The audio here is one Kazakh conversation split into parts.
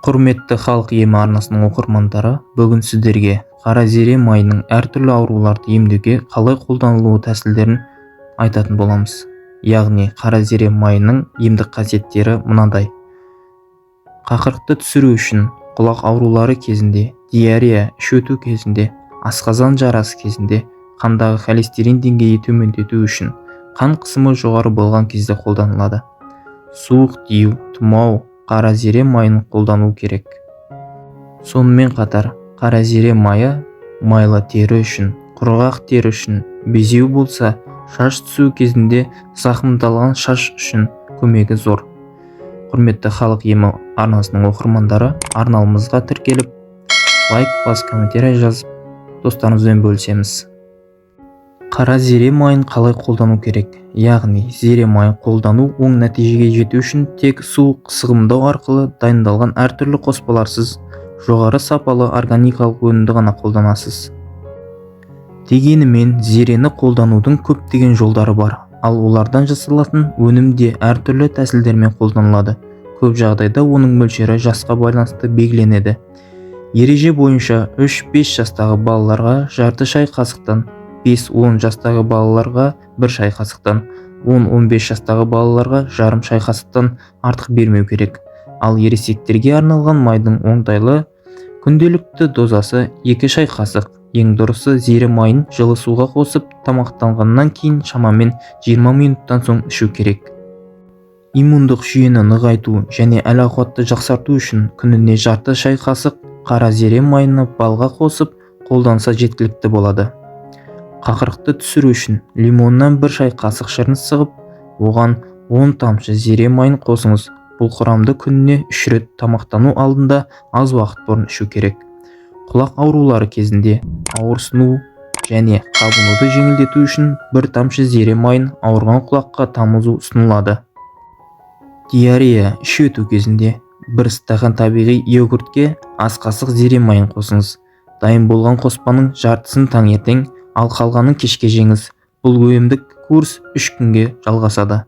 Құрметті халық емі арнасының оқырмандары, бүгін сіздерге қара зере майының әртүрлі ауруларды емдеуге қалай қолданылуы тәсілдерін айтатын боламыз. Яғни қара зере майының емдік қасиеттері мынадай. Қақырықты түсіру үшін, құлақ аурулары кезінде, диарея, іш өту кезінде, асқазан жарасы кезінде, қандағы холестерин деңгейі төмендету үшін, қан қысымы жоғары болған кезде қолданылады. Суық тию, тұмау, қара зере майын қолдану керек. Сонымен қатар, қара зере майы майлы тері үшін, құрғақ тері үшін, безеу болса, шаш түсу кезінде зақымдалған шаш үшін көмегі зор. Құрметті халық емі арнасының оқырмандары, арналымызға тіркеліп, лайк бас комментарий жазып, достарыңызбен бөлісеміз. Қара зере майын қалай қолдану керек? Яғни, зере майын қолдану оң нәтижеге жету үшін тек суық сығымдау арқылы дайындалған әртүрлі қоспаларсыз, жоғары сапалы органикалық өнімді ғана қолданасыз. Дегенімен, зерені қолданудың көптеген жолдары бар, ал олардан жасалатын өнім де әртүрлі тәсілдермен қолданылады. Көп жағдайда оның мөлшері жасқа байланысты белгіленеді. Ереже бойынша 3-5 жастағы балаларға жарты шай қасықтан, 5-10 жастағы балаларға 1 шай қасықтан, 10-15 жастағы балаларға жарым шай қасықтан артық бермеу керек. Ал ересектерге арналған майдың оңтайлы күнделікті дозасы 2 шай қасық. Ең дұрысы, зере майын жылы суға қосып, тамақтанғаннан кейін шамамен 20 минуттан соң ішу керек. Иммундық жүйені нығайту және әл-ауқатты жақсарту үшін күніне жарты шай қасық қара зере майыны балға қосып қолданса жеткілікті болады. Қақырықты түсіру үшін лимоннан 1 шай қасық шырын сығып, оған 10 тамшы зере майын қосыңыз. Бұл құрамды күніне 3 рет тамақтану алдында аз уақыт бұрын ішу керек. Құлақ аурулары кезінде ауырсыну және қабынуды жеңілдету үшін 1 тамшы зере майын ауырған құлаққа тамызу ұсынылады. Диарея, іш өту кезінде 1 стақан табиғи йогуртке аз қасық зере майын қосыңыз. Дайын болған қоспаның жартысын таңертең, ал қалғанын кешке жеңіз. Бұл емдік курс 3 күнге жалғасады.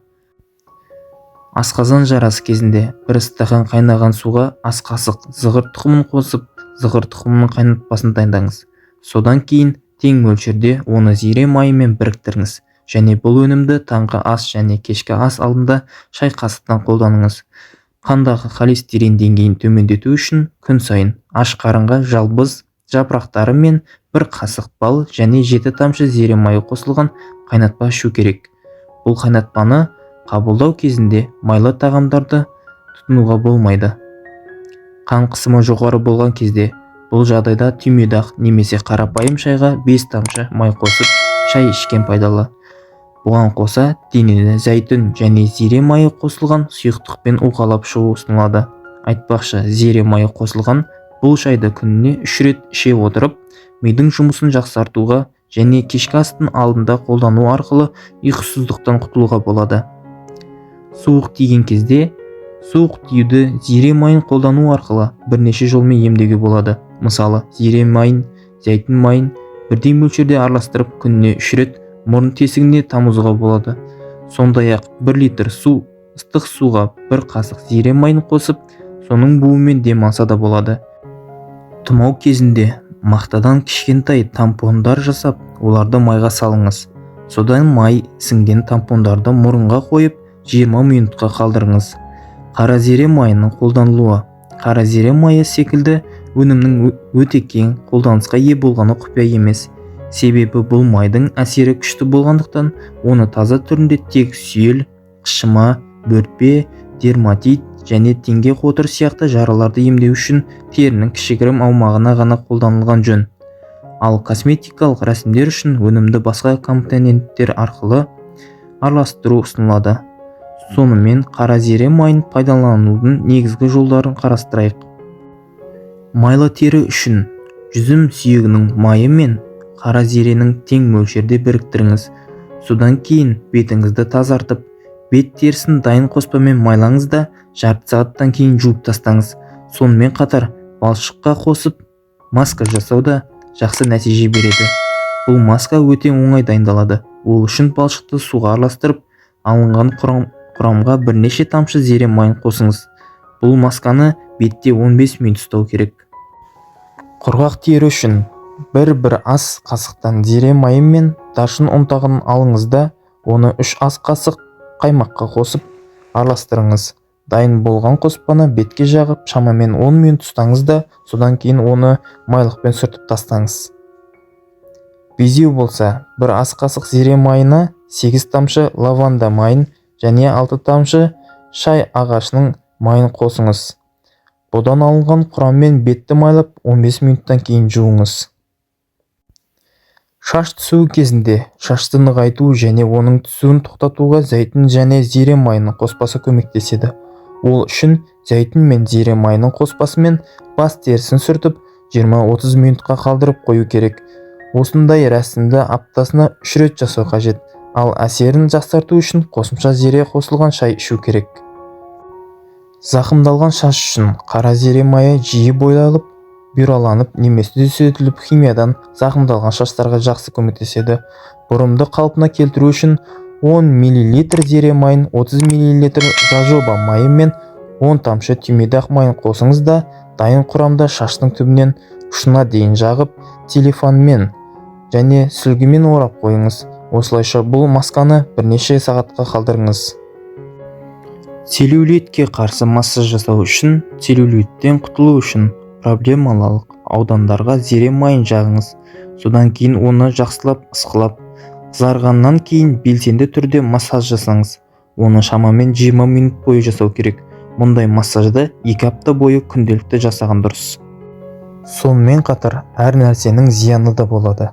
Асқазан жарасы кезінде 1 стақан қайнаған суға аз қасық зығыр тұқымын қосып, зығыр тұқымының қайнатпасын дайындаңыз. Содан кейін тең мөлшерде оны зере майымен біріктіріңіз. Және бұл өнімді таңғы ас және кешкі ас алдында шай қасықтан қолданыңыз. Қандағы холестерин деңгейін төмендету үшін күн сайын аш қарынға жалбыз жапырақтары мен 1 қасық бал және 7 тамшы зере майы қосылған қайнатпа ішу керек. Бұл қайнатпаны қабылдау кезінде майлы тағамдарды тұтынуға болмайды. Қан қысымы жоғары болған кезде, бұл жағдайда түймедақ немесе қарапайым шайға 5 тамшы май қосып шай ішкен пайдалы. Бұған қоса денені зәйтүн және зере майы қосылған сұйықтықпен уқалап шығу ұсынылады. Айтпақшы, зере майы қосылған бұл шайды күніне 3 рет іше отырып, мидың жұмысын жақсартуға және кешкі астың алдында қолдану арқылы ұйқысыздықтан құтылуға болады. Суық тиген кезде, суық тиюді зере майын қолдану арқылы бірнеше жолмен емдеуге болады. Мысалы, зере майын, зәйтүн майын бірдей мөлшерде араластырып күніне 3 рет мұрын тесігіне тамызуға болады. Сондай-ақ 1 литр су, ыстық суға 1 қасық зере майын қосып, соның буымен дем алса да болады. Тұмау кезінде мақтадан кішкентай тампондар жасап, оларды майға салыңыз. Содан май сіңген тампондарды мұрынға қойып, 20 минутқа қалдырыңыз. Қара зере майының қолданылуы. Қара зере майы секілді өнімнің өте кең қолданысқа ие болғаны құпия емес. Себебі бұл майдың әсері күшті болғандықтан, оны таза түрінде тек сүйел, қышыма, бөртпе, дерматит және теңге қотыр сияқты жараларды емдеу үшін терінің кішігірім аумағына ғана қолданылған жөн. Ал косметикалық рәсімдер үшін өнімді басқа компоненттер арқылы араластыру ұсынылады. Сонымен қара зере майын пайдаланудың негізгі жолдарын қарастырайық. Майлы тері үшін жүзім сүйегінің майы мен қара зеренің тең мөлшерде біріктіріңіз. Содан кейін бетіңізді тазартып, бет терісін дайын қоспамен майлаңыз да жарты сағаттан кейін жуып тастаңыз. Сонымен қатар балшыққа қосып маска жасау да жақсы нәтиже береді. Бұл маска өте оңай дайындалады. Ол үшін балшықты суға араластырып, алынған құрамға бірнеше тамшы зере майын қосыңыз. Бұл масканы бетте 15 минут ұстау керек. Құрғақ тері үшін бір ас қасықтан зере майы мен дашын ұнтағын алыңыз да оны 3 ас қасық қаймаққа қосып араластырыңыз. Дайын болған қоспаны бетке жағып шамамен 10 минут ұстаңыз да содан кейін оны майлықпен сүртіп тастаңыз. Безеу болса, бір ас қасық зере майына 8 тамшы лаванда майын және 6 тамшы шай ағашының майын қосыңыз. Бұдан алынған құраммен бетті майлап 15 минуттан кейін жуыңыз. Шаш түсуі кезінде шашты нығайту және оның түсуін тоқтатуға зәйтүн және зере майының қоспасы көмектеседі. Ол үшін зәйтүн мен зере майының қоспасымен бас терісін сүртіп 20-30 минутқа қалдырып қою керек. Осындай рәсімді аптасына 3 рет жасау қажет, ал әсерін жақсарту үшін қосымша зере қосылған шай ішу керек. Зақымдалған шаш үшін қара зере майы жиі бойланып, бұраланып немесе түзетіліп химиядан зақымдалған шаштарға жақсы көмектеседі. Бұрымды қалпына келтіру үшін 10 мл зере майын 30 мл жожоба майы мен 10 тамшы түймедақ майын қосыңыз да дайын құрамда шаштың түбінен ұшына дейін жағып, телефонмен және сүлгімен орап қойыңыз. Осылайша бұл масканы бірнеше сағатқа қалдырыңыз. Целлюлитке қарсы массаж жасау үшін, целлюлиттен құтылу үшін проблемалық аудандарға зере майын жағыңыз. Содан кейін оны жақсылап ысқылап, қызарғаннан кейін белсенді түрде массаж жасаңыз. Оны шамамен 20 минут бойы жасау керек. Мұндай массажды 2 апта бойы күнделікті жасаған дұрыс. Сонымен қатар әр нәрсенің зияны да болады.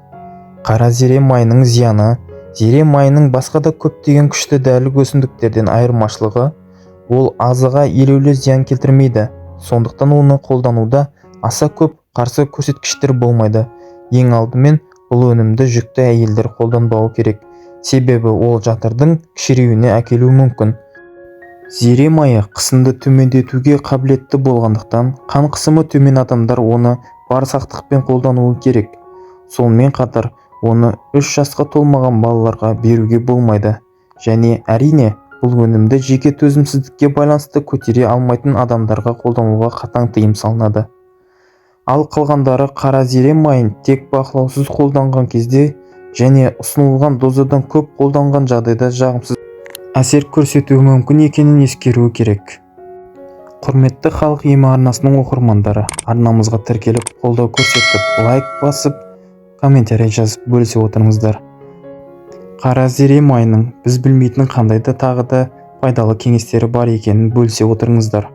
Қара зере майының зияны, зере майының басқа да көптеген күшті дәрілік өсімдіктерден айырмашылығы, ол азыға елеулі зиян келтірмейді. Сондықтан оны қолдануда аса көп қарсы көрсеткіштер болмайды. Ең алдымен бұл өнімді жүкті әйелдер қолданбауы керек, себебі ол жатырдың кішіреюіне әкелуі мүмкін. Зере майы қысымды төмендетуге қабілетті болғандықтан, қан қысымы төмен адамдар оны бар сақтықпен қолдануы керек. Сонымен қатар оны 3 жасқа толмаған балаларға беруге болмайды. Және әрине, бұл өнімді жеке төзімсіздікке байланысты көтере алмайтын адамдарға қолдануға қатаң тыйым салынады. Ал қалғандары қара зере майын тек бақылаусыз қолданған кезде және ұсынылған дозадан көп қолданған жағдайда жағымсыз әсер көрсетуі мүмкін екенін ескеруі керек. Құрметті халық емі арнасының оқырмандары, арнамызға тіркеліп, қолдау көрсетіп, лайк басып, комментарий жазып бөлісе отырыңыздар. Қара зере майының біз білмейтін қандай да тағы да пайдалы кеңестері бар екенін бөлісе отырыңыздар.